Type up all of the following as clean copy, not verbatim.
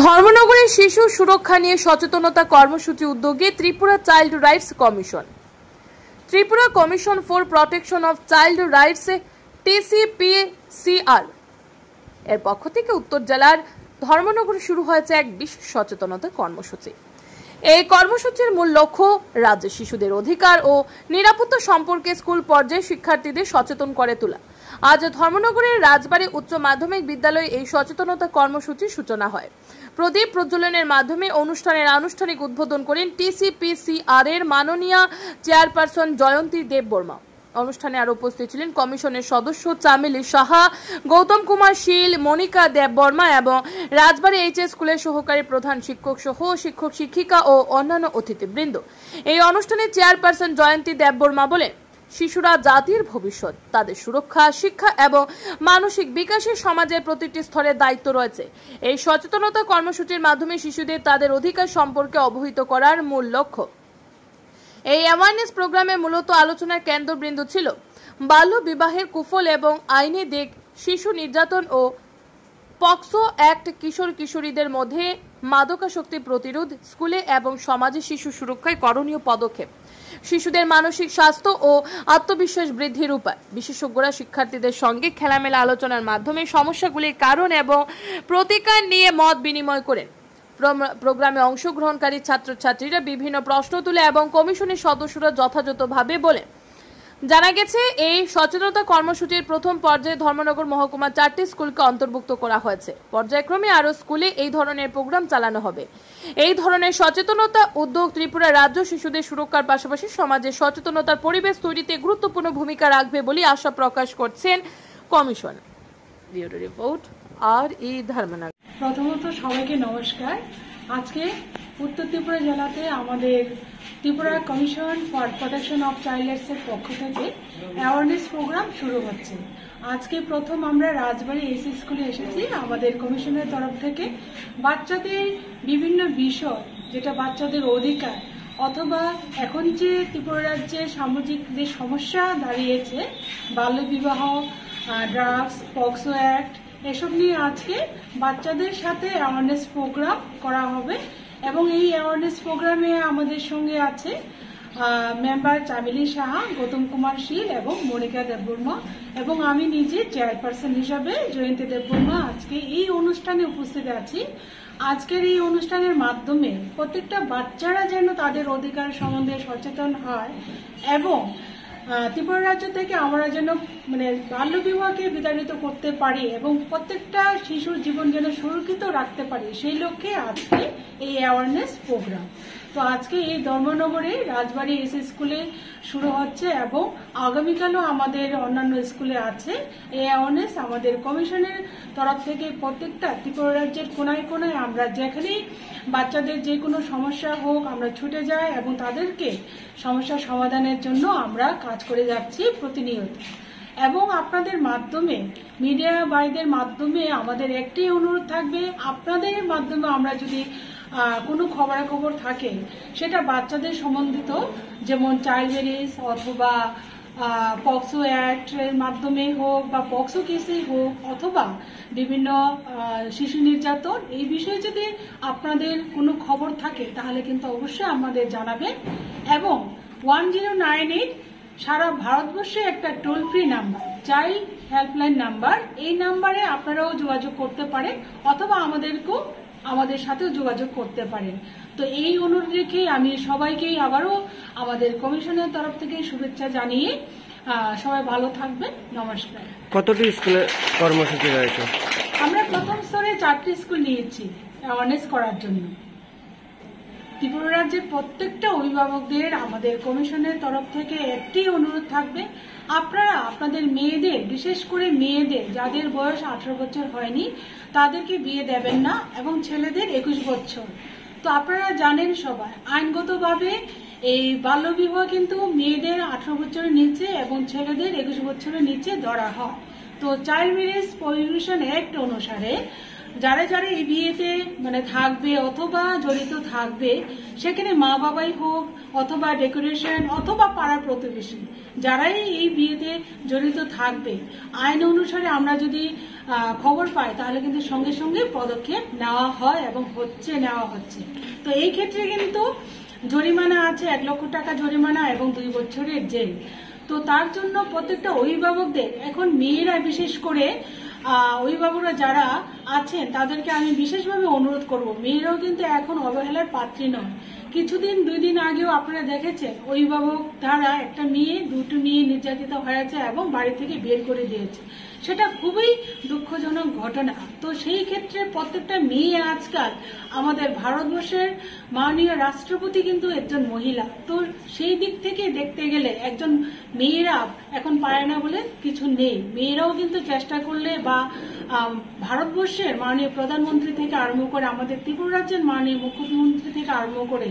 ধর্মনগরে শিশু সুরক্ষা নিয়ে সচেতনতা কর্মসূচি উদ্যোগে Tripura child rights commission. Tripura commission for protection of child rights TCPCR এর পক্ষ থেকে উত্তর জেলার ধর্মনগরে শুরু হয়েছে এক বিশেষ সচেতনতা কর্মসূচি। এই কর্মসূচির মূল লক্ষ্য রাজ্যের শিশুদের অধিকার ও নিরাপত্তা সম্পর্কে স্কুল পর্যায়ে শিক্ষার্থীদের সচেতন করে তোলা। আজ ধর্মনগরের রাজবাড়ী উচ্চ মাধ্যমিক বিদ্যালয়ে এই সচেতনতা কর্মসূচির সূচনা হয়। প্রদীপ প্রজ্বলনের মাধ্যমে অনুষ্ঠানের আনুষ্ঠানিক উদ্বোধন করেন TCPCR এর মাননীয় চেয়ারপারসন জয়ন্তী দেববর্মা। অনুষ্ঠানে আরো উপস্থিত ছিলেন কমিশনের সদস্য চামেলি সাহা, গৌতম কুমার শীল, মনিকা দেববর্মা এবং রাজবাড়ী HS স্কুলের সহকারী প্রধান শিক্ষক সহ শিক্ষক শিক্ষিকা ও অন্যান্য অতিথিবৃন্দ। এই অনুষ্ঠানে চেয়ারপারসন জয়ন্তী দেববর্মা বলেন, শিশুরা জাতির ভবিষ্যৎ, তাদের সুরক্ষা, শিক্ষা এবং মানসিক বিকাশে সমাজের প্রতিটি স্তরে দায়িত্ব রয়েছে। এই সচেতনতা কর্মসূচির মাধ্যমে শিশুদের তাদের অধিকার সম্পর্কে অবহিত করার মূল লক্ষ্য। এই অ্যাওয়ারনেস প্রোগ্রামে মূলত আলোচনার কেন্দ্রবিন্দু ছিল বাল্য বিবাহের কুফল এবং আইনি দিক, শিশু নির্যাতন ও পক্সো অ্যাক্ট, কিশোর কিশোরীদের মধ্যে মাদকাসক্তি প্রতিরোধ, স্কুলে এবং সমাজে শিশু সুরক্ষায় করণীয় পদক্ষেপ, শিশুদের মানসিক স্বাস্থ্য ও আত্মবিশ্বাস বৃদ্ধির উপায়। বিশেষজ্ঞরা শিক্ষার্থীদের সঙ্গে খেলামেলা আলোচনার মাধ্যমে সমস্যাগুলির কারণ এবং প্রতিকার নিয়ে মত বিনিময় করেন। প্রোগ্রামে অংশগ্রহণকারী ছাত্রছাত্রীরা বিভিন্ন প্রশ্ন তুলে এবং কমিশনের সদস্যরা যথাযথভাবে বলে। জানা গেছে, এই সচেতনতা কর্মসূচির প্রথম পর্যায়ে ধর্মনগর মহকুমার 4টি স্কুলকে অন্তর্ভুক্ত করা হয়েছে। পর্যায়ক্রমে আরও স্কুলে এই ধরনের প্রোগ্রাম চালানো হবে। এই ধরনের সচেতনতা উদ্যোগ ত্রিপুরা রাজ্য শিশুদের সুরক্ষার পাশাপাশি সমাজে সচেতনতার পরিবেশ তৈরিতে গুরুত্বপূর্ণ ভূমিকা রাখবে বলে আশা প্রকাশ করছেন commission. Bureau report RE Dharmanagar. প্রথমত সবাইকে নমস্কার। আজকে উত্তর ত্রিপুরা জেলাতে আমাদের Tripura commission for protection of child রাইটসের পক্ষ থেকে অ্যাওয়ারনেস প্রোগ্রাম শুরু হচ্ছে। আজকে প্রথম আমরা রাজবাড়ী HS স্কুলে এসেছি। আমাদের কমিশনের তরফ থেকে বাচ্চাদের বিভিন্ন বিষয়, যেটা বাচ্চাদের অধিকার অথবা এখন যে ত্রিপুরা রাজ্যে সামাজিক যে সমস্যা দাঁড়িয়েছে, বাল্যবিবাহ, ড্রাগস, পক্সো অ্যাক্ট, এসব নিয়ে আজকে বাচ্চাদের সাথে অ্যাওয়ারনেস প্রোগ্রাম করা হবে। এবং এই অ্যাওয়ারনেস প্রোগ্রামে আমাদের সঙ্গে আছে মেম্বার চামেলি সাহা, গৌতম কুমার শীল এবং মনিকা দেববর্মা, এবং আমি নিজে চেয়ারপারসন হিসাবে জয়ন্তী দেববর্মা আজকে এই অনুষ্ঠানে উপস্থিত আছি। আজকের এই অনুষ্ঠানের মাধ্যমে প্রত্যেকটা বাচ্চারা যেন তাদের অধিকার সম্বন্ধে সচেতন হয় এবং ত্রিপুরা রাজ্য থেকে আমরা যেন বাল্যবিবাহকে বিতাড়িত করতে পারি এবং প্রত্যেকটা শিশুর জীবন যেন সুরক্ষিত রাখতে পারি, সেই লক্ষ্যে আজকে এই অ্যাওয়ারনেস প্রোগ্রাম। তো আজকে এই ধর্মনগরে রাজবাড়ী HS স্কুলে শুরু হচ্ছে এবং আগামীকালও আমাদের অন্যান্য স্কুলে আছে। এই অ্যাওয়ারনেস আমাদের কমিশনের তরফ থেকে প্রত্যেকটা ত্রিপুরা রাজ্যের কোনায় কোনায় আমরা যেখানেই বাচ্চাদের যে কোনো সমস্যা হোক আমরা ছুটে যাই এবং তাদেরকে সমস্যা সমাধানের জন্য আমরা কাজ করে যাচ্ছি প্রতিনিয়ত। এবং আপনাদের মাধ্যমে, মিডিয়া ভাইদের মাধ্যমে আমাদের একটি অনুরোধ থাকবে, আপনাদের মাধ্যমে আমরা যদি কোনো খবরাখবর থাকে সেটা বাচ্চাদের সম্বন্ধিত, যেমন চাইল্ড ম্যারেজ অথবা পক্সো অ্যাক্টের মাধ্যমে হোক বা পক্সো কেসেই হোক অথবা বিভিন্ন শিশু নির্যাতন, এই বিষয়ে যদি আপনাদের কোনো খবর থাকে তাহলে কিন্তু অবশ্যই আমাদের জানাবেন। এবং 1098 সারা ভারতবর্ষে একটা toll free number, child helpline number, এই নাম্বারে আপনারাও যোগাযোগ করতে পারেন অথবা আমাদের সাথেও যোগাযোগ করতে পারেন। তো এই অনুরোধ রেখে আমি সবাইকেই আবারও আমাদের কমিশনের তরফ থেকে শুভেচ্ছা জানিয়ে সবাই ভালো থাকবেন। নমস্কার। কতটি স্কুলে কর্মসূচি রয়েছে? আমরা প্রথম স্তরে 4টি স্কুল নিয়েছি অ্যাওয়ারনেস করার জন্য। ত্রিপুরা রাজ্যের প্রত্যেকটা অভিভাবকদের আমাদের কমিশনের তরফ থেকে একটি অনুরোধ থাকবে, আপনারা আপনাদের মেয়েদের, বিশেষ করে মেয়েদের যাদের বয়স 18 বছর হয়নি, তাদেরকে বিয়ে দেবেন না এবং ছেলেদের 21 বছর। তো আপনারা জানেন সবাই আইনগতভাবে এই বাল্যবিবাহ কিন্তু মেয়েদের 18 বছরের নিচে এবং ছেলেদের 21 বছরের নিচে ধরা হয়। তো চাইল্ড ম্যারেজ প্রহিবিশন অ্যাক্ট অনুসারে যারা যারা এই বিয়েতে থাকবে অথবা জড়িত থাকবে, সেখানে মা বাবাই হোক অথবা ডেকোরেশন অথবা পাড়ার প্রতিবেশী, যারাই এই বিয়েতে জড়িত থাকবে, আইন অনুসারে আমরা যদি খবর পাই তাহলে কিন্তু সঙ্গে সঙ্গে পদক্ষেপ নেওয়া হয় এবং নেওয়া হচ্ছে। তো এই ক্ষেত্রে কিন্তু জরিমানা আছে, 1 লক্ষ টাকা জরিমানা এবং 2 বছরের জেল। তো তার জন্য প্রত্যেকটা অভিভাবকদের, এখন মেয়েরা বিশেষ করে অভিভাবকরা যারা আছেন তাদেরকে আমি বিশেষভাবে অনুরোধ করব, মেয়েরাও কিন্তু এখন অবহেলার পাত্রী নয়। 2 দিন আগেও আপনারা দেখেছেন অভিভাবক দ্বারা একটা মেয়ে, 2টি মেয়ে নির্যাতিত হয়েছে এবং বাড়ি থেকে বের করে দিয়েছে। সেটা খুবই দুঃখজনক ঘটনা। তো সেই ক্ষেত্রে প্রত্যেকটা মেয়ে আজকাল আমাদের ভারতবর্ষের মাননীয় রাষ্ট্রপতি কিন্তু একজন মহিলা। তো সেই দিক থেকে দেখতে গেলে একজন মেয়েরা এখন পারে না বলে কিছু নেই। মেয়েরাও কিন্তু চেষ্টা করলে বা ভারতবর্ষের মাননীয় প্রধানমন্ত্রী থেকে আরম্ভ করে আমাদের ত্রিপুরা রাজ্যের মাননীয় মুখ্যমন্ত্রী থেকে আরম্ভ করে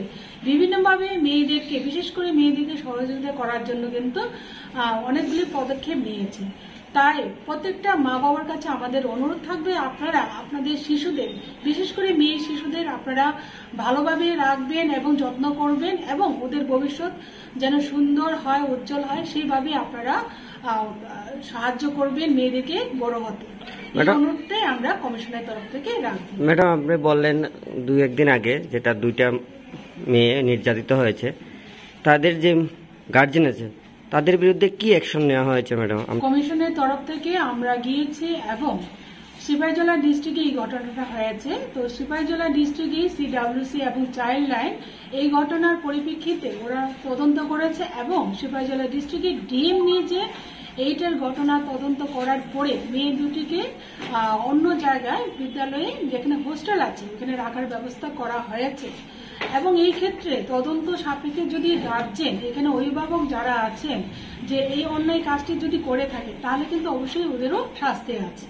বিভিন্নভাবে মেয়েদেরকে, বিশেষ করে মেয়েদেরকে সহযোগিতা করার জন্য কিন্তু অনেকগুলি পদক্ষেপ নিয়েছে। তাই প্রত্যেকটা মা বাবার কাছে আমাদের অনুরোধ থাকবে, আপনারা আপনাদের শিশুদের, বিশেষ করে মেয়ে শিশুদের আপনারা ভালোভাবে রাখবেন এবং যত্ন করবেন এবং ওদের ভবিষ্যৎ যেন সুন্দর হয়, উজ্জ্বল হয়, সেইভাবে আপনারা সাহায্য করবেন মেয়েদেরকে বড় হতে। এই অনুরোধটাই আমরা কমিশনের তরফ থেকে রাখবো। ম্যাডাম, আপনি বললেন 2-1 দিন আগে যেটা 2টা মেয়ে নির্যাতিত হয়েছে, তাদের যে গার্জেন আছে তাদের বিরুদ্ধে কি অ্যাকশন নেওয়া হয়েছে ম্যাডাম? কমিশনের তরফ থেকে আমরা গিয়েছি এবং সিপাহীজলা ডিস্ট্রিক্টে এই ঘটনাটা হয়েছে। তো সিপাহীজলা ডিস্ট্রিক্টে সিডব্লিউসি এবং চাইল্ড লাইন এই ঘটনার পরিপ্রেক্ষিতে ওরা তদন্ত করেছে এবং সিপাহীজলা ডিস্ট্রিক্টে ডিএম নিজে এইটার ঘটনা তদন্ত করার পরে মেয়ে দুটিকে অন্য জায়গায় বিদ্যালয়ে, যেখানে হোস্টেল আছে, ওখানে রাখার ব্যবস্থা করা হয়েছে। এবং এই ক্ষেত্রে তদন্ত সাপেক্ষে যদি গার্জেন, এখানে অভিভাবক যারা আছেন, যে এই অন্যায় কাজটি যদি করে থাকে তাহলে কিন্তু অবশ্যই ওদেরও শাস্তি আছে।